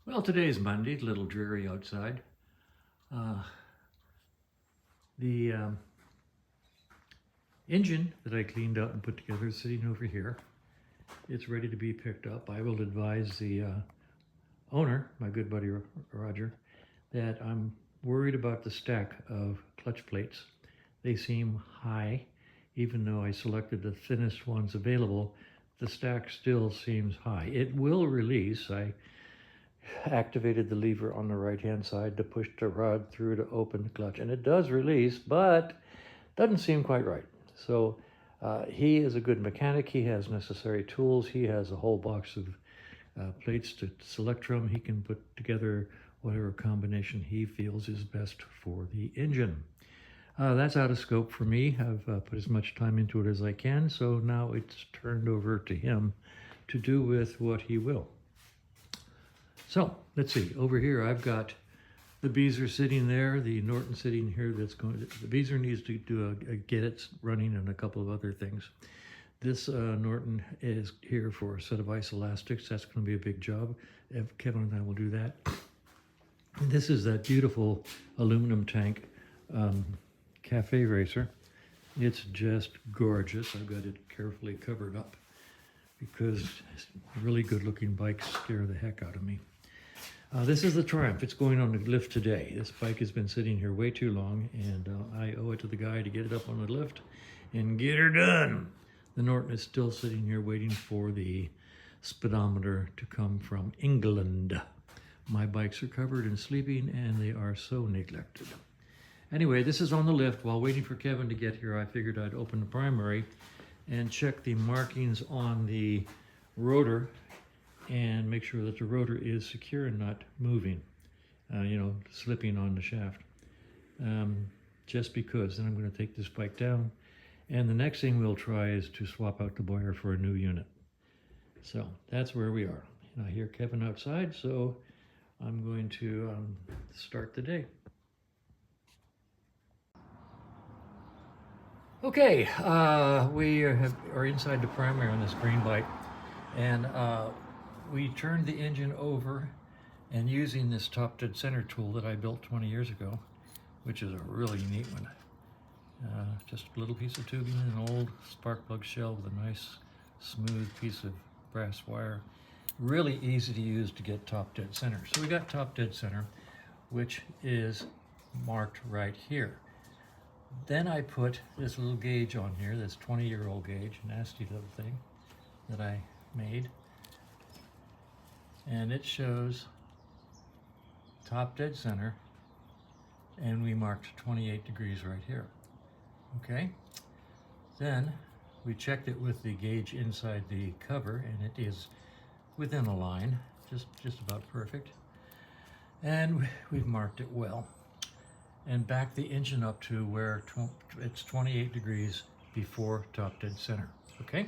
Well, today's Monday, a little dreary outside. Uh, the engine that I cleaned out and put together is sitting over here. It's ready to be picked up. I will advise the owner, my good buddy Roger, that I'm worried about the stack of clutch plates. They seem high, even though I selected the thinnest ones available. The stack still seems high. It will release. I activated the lever on the right hand side to push the rod through to open the clutch, and it does release, but doesn't seem quite right. So he is a good mechanic. He has necessary tools. He has a whole box of plates to select from. He can put together whatever combination he feels is best for the engine. That's out of scope for me. I've put as much time into it as I can, so now it's turned over to him to do with what he will. So let's see. Over here, I've got the Beezer sitting there, the Norton sitting here. The Beezer needs to do a get it running and a couple of other things. This Norton is here for a set of isoelastics. That's going to be a big job. Kevin and I will do that. And this is that beautiful aluminum tank cafe racer. It's just gorgeous. I've got it carefully covered up because really good looking bikes scare the heck out of me. This is the Triumph. It's going on the lift today. This bike has been sitting here way too long, and I owe it to the guy to get it up on the lift and get her done. The Norton is still sitting here waiting for the speedometer to come from England. My bikes are covered in sleeping, and they are so neglected. Anyway, this is on the lift. While waiting for Kevin to get here, I figured I'd open the primary and check the markings on the rotor and make sure that the rotor is secure and not moving, slipping on the shaft. Just because. Then I'm going to take this bike down. And the next thing we'll try is to swap out the boiler for a new unit. So that's where we are. And I hear Kevin outside, so I'm going to start the day. Okay, we are inside the primary on this green bike, and we turned the engine over, and using this top dead center tool that I built 20 years ago, which is a really neat one. Just a little piece of tubing and an old spark plug shell with a nice smooth piece of brass wire. Really easy to use to get top dead center. So we got top dead center, which is marked right here. Then I put this little gauge on here, this 20-year-old gauge, nasty little thing that I made. And it shows top dead center, and we marked 28 degrees right here. Okay, then we checked it with the gauge inside the cover, and it is within a line, just about perfect. And we've marked it well, and backed the engine up to where it's 28 degrees before top dead center. Okay,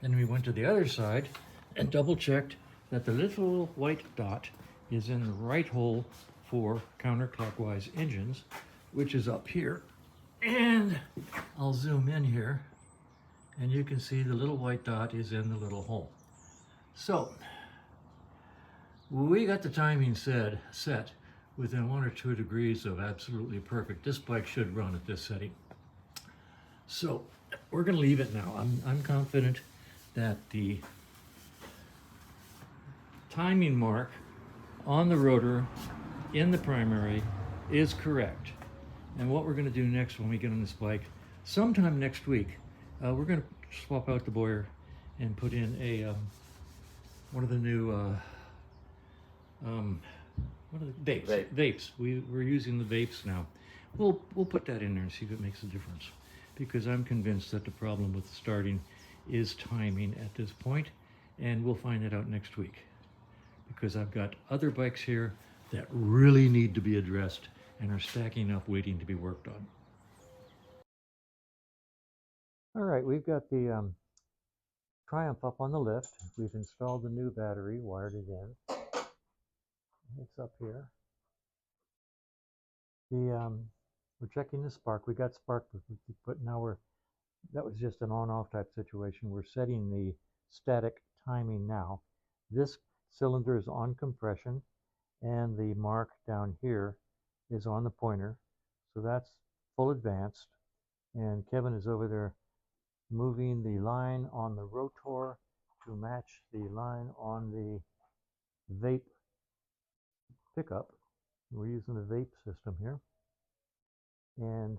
then we went to the other side and double checked that the little white dot is in the right hole for counterclockwise engines, which is up here. And I'll zoom in here, and you can see the little white dot is in the little hole. So we got the timing set within 1 or 2 degrees of absolutely perfect. This bike should run at this setting. So we're going to leave it now. I'm confident that the timing mark on the rotor in the primary is correct. And what we're going to do next when we get on this bike, sometime next week, we're going to swap out the boiler and put in a one of the new what are the vapes? Vapes. We're using the vapes now. We'll put that in there and see if it makes a difference, because I'm convinced that the problem with starting is timing at this point, and we'll find that out next week, because I've got other bikes here that really need to be addressed and are stacking up waiting to be worked on. All right, we've got the Triumph up on the lift. We've installed the new battery, wired it in. It's up here. We're checking the spark. We got spark, but now that was just an on-off type situation. We're setting the static timing now. This cylinder is on compression, and the mark down here is on the pointer. So that's full advanced. And Kevin is over there moving the line on the rotor to match the line on the vape pickup. We're using the vape system here. And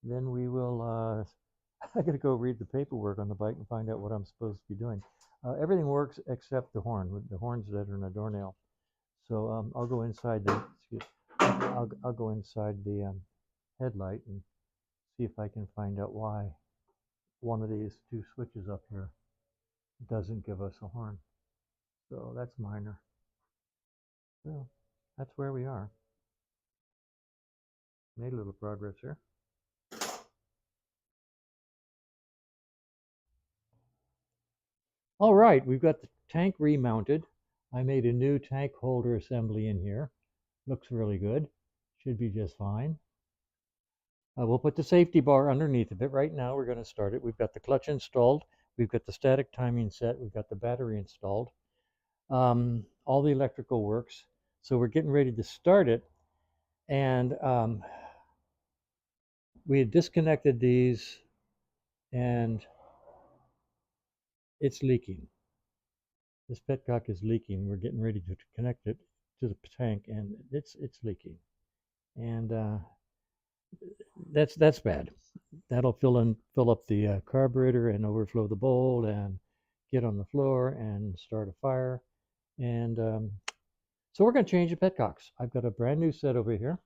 then we will, I gotta go read the paperwork on the bike and find out what I'm supposed to be doing. Everything works except the horn, with the horns that are in the doornail. So I'll go inside the, I'll go inside the headlight and see if I can find out why one of these two switches up here doesn't give us a horn. So that's minor. So that's where we are. Made a little progress here. All right, we've got the tank remounted. I made a new tank holder assembly in here. Looks really good. Should be just fine. We'll put the safety bar underneath of it. Right now we're going to start it. We've got the clutch installed. We've got the static timing set. We've got the battery installed. All the electrical works. So we're getting ready to start it. And we had disconnected these and it's leaking. This petcock is leaking. We're getting ready to connect it to the tank and it's leaking. And that's bad. That'll fill up the carburetor and overflow the bowl and get on the floor and start a fire. And so we're going to change the petcocks. I've got a brand new set over here,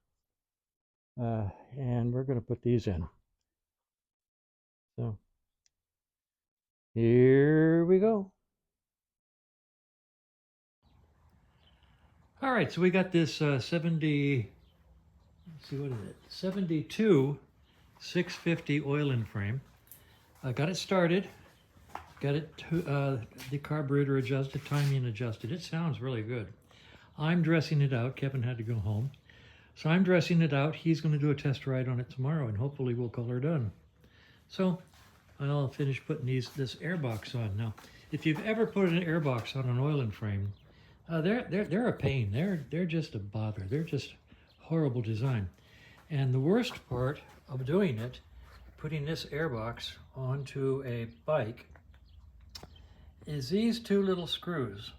and we're going to put these in. So here we go. All right, so we got this 70. Let's see, what is it? 72 650 oil-in frame. I got it started. Got it the carburetor adjusted, timing adjusted. It sounds really good. I'm dressing it out. Kevin had to go home. So I'm dressing it out. He's going to do a test ride on it tomorrow, and hopefully we'll call her done. So I'll finish putting this airbox on. Now, if you've ever put an airbox on an oil-in frame, they're a pain. They're just a bother. They're just horrible design. And the worst part of doing it, putting this airbox onto a bike, is these two little screws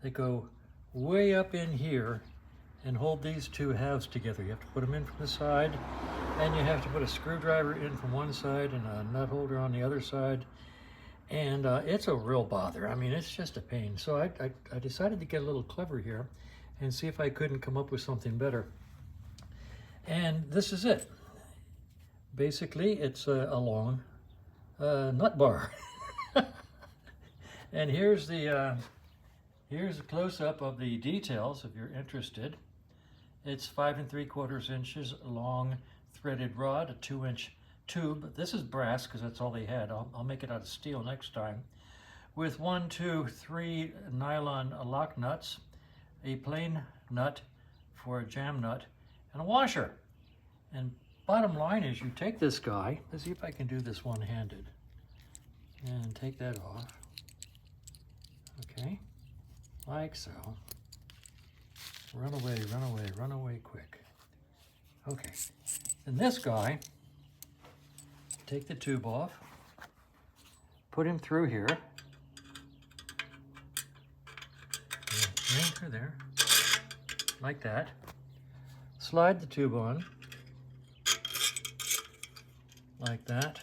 that go way up in here and hold these two halves together. You have to put them in from the side, and you have to put a screwdriver in from one side and a nut holder on the other side. And it's a real bother. I mean, it's just a pain. So I decided to get a little clever here and see if I couldn't come up with something better. And this is it. Basically, it's a long nut bar. And here's the close-up of the details if you're interested. It's 5 3/4 inches long threaded rod, a 2-inch tube. This is brass because that's all they had. I'll make it out of steel next time. With 1, 2, 3 nylon lock nuts, a plain nut for a jam nut, and a washer. And bottom line is you take this guy, let's see if I can do this one-handed, and take that off. Okay, like so. Run away, run away, run away quick. Okay, and this guy, take the tube off, put him through here, right through there, like that. Slide the tube on, like that.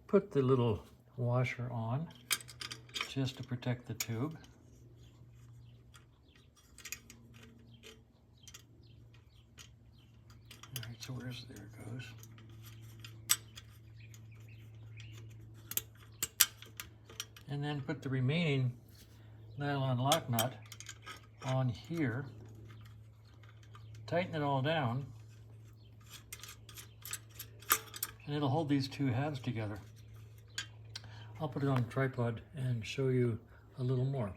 Put the little washer on, just to protect the tube. All right, so there it goes. And then put the remaining nylon lock nut on here. Tighten it all down, and it'll hold these two halves together. I'll put it on a tripod and show you a little more.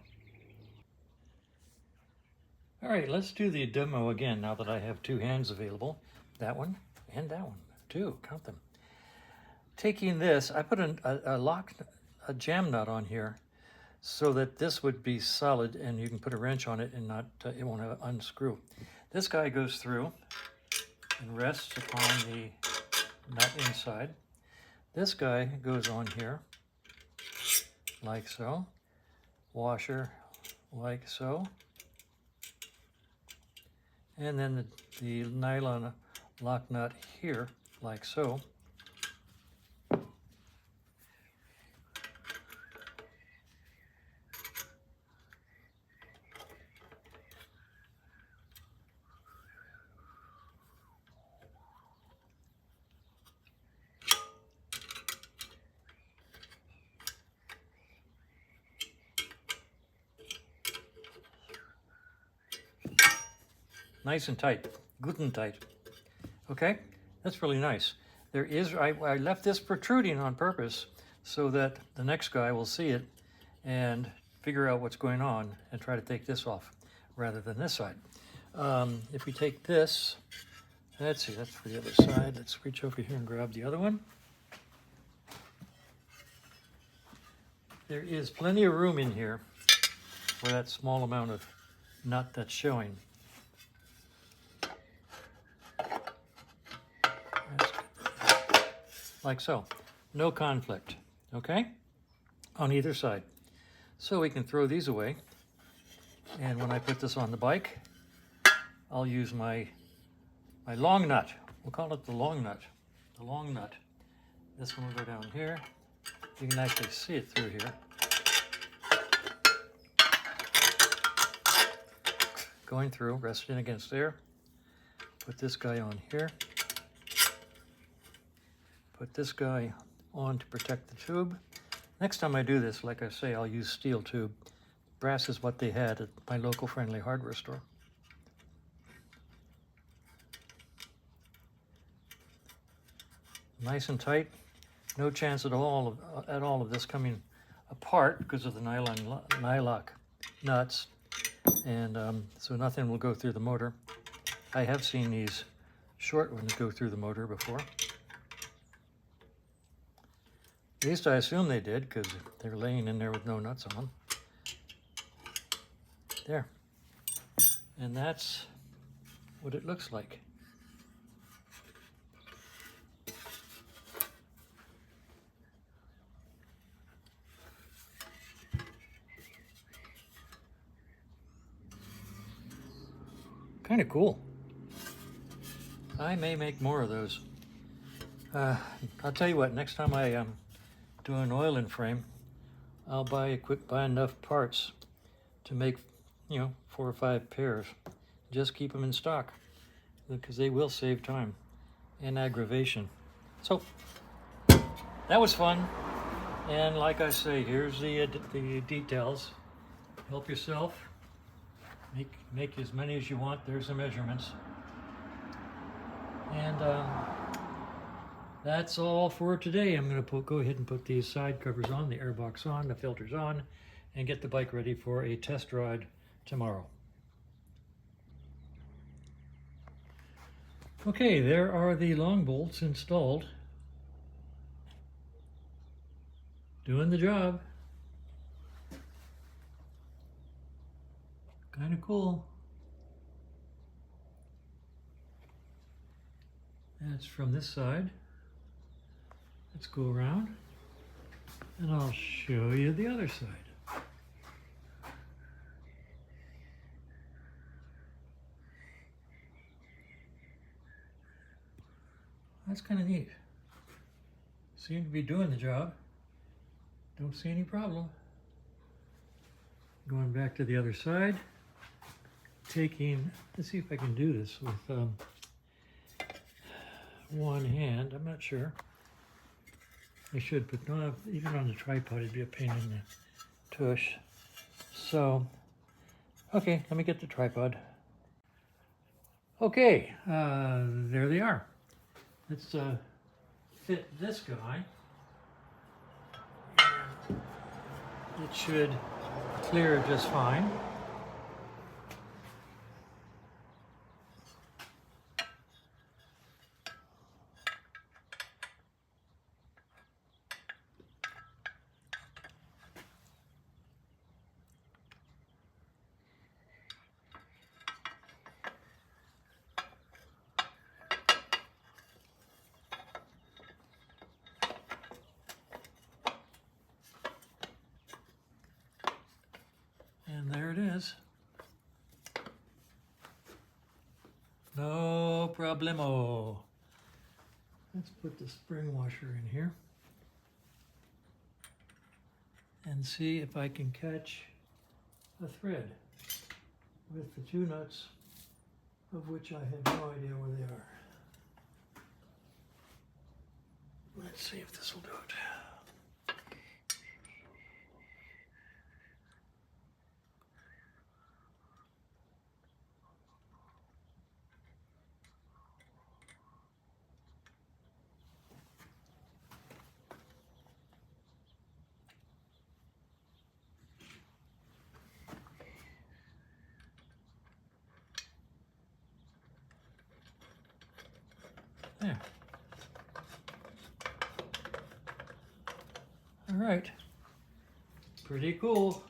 All right, let's do the demo again now that I have two hands available. That one and that one, two, count them. Taking this, I put a jam nut on here so that this would be solid and you can put a wrench on it and not it won't unscrew. This guy goes through and rests upon the nut inside. This guy goes on here like so, washer like so, and then the nylon lock nut here like so. Nice and tight, good and tight. Okay, that's really nice. There is, I left this protruding on purpose so that the next guy will see it and figure out what's going on and try to take this off rather than this side. If we take this, let's see, that's for the other side. Let's reach over here and grab the other one. There is plenty of room in here for that small amount of nut that's showing. Like so, no conflict, okay, on either side. So we can throw these away, and when I put this on the bike, I'll use my long nut. We'll call it the long nut. The long nut. This one will go down here. You can actually see it through here. Going through, resting against there. Put this guy on here. Put this guy on to protect the tube. Next time I do this, like I say, I'll use steel tube. Brass is what they had at my local friendly hardware store. Nice and tight. No chance at all of this coming apart because of the nylock nuts, and so nothing will go through the motor. I have seen these short ones go through the motor before. At least I assume they did, because they're laying in there with no nuts on them. There. And that's what it looks like. Kind of cool. I may make more of those. I'll tell you what, next time I do an oiling frame, I'll buy enough parts to make, 4 or 5 pairs. Just keep them in stock, because they will save time and aggravation. So that was fun, and like I say, here's the details. Help yourself. Make as many as you want. There's the measurements, and that's all for today. I'm going to go ahead and put these side covers on, the airbox on, the filters on, and get the bike ready for a test ride tomorrow. Okay, there are the long bolts installed. Doing the job. Kind of cool. That's from this side. Let's go around and I'll show you the other side. That's kind of neat. Seem to be doing the job. Don't see any problem. Going back to the other side. Let's see if I can do this with one hand. I'm not sure. I should, but no, even on the tripod, it'd be a pain in the tush. So, okay, let me get the tripod. Okay, there they are. Let's fit this guy. It should clear just fine. And there it is. No problemo. Let's put the spring washer in here and see if I can catch a thread with the two nuts, of which I have no idea where they are. Let's see if this will do it. There. All right. Pretty cool.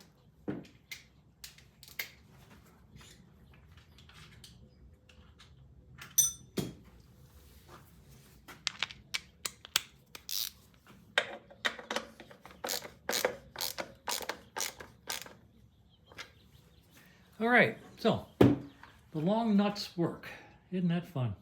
All right, so the long nuts work. Isn't that fun?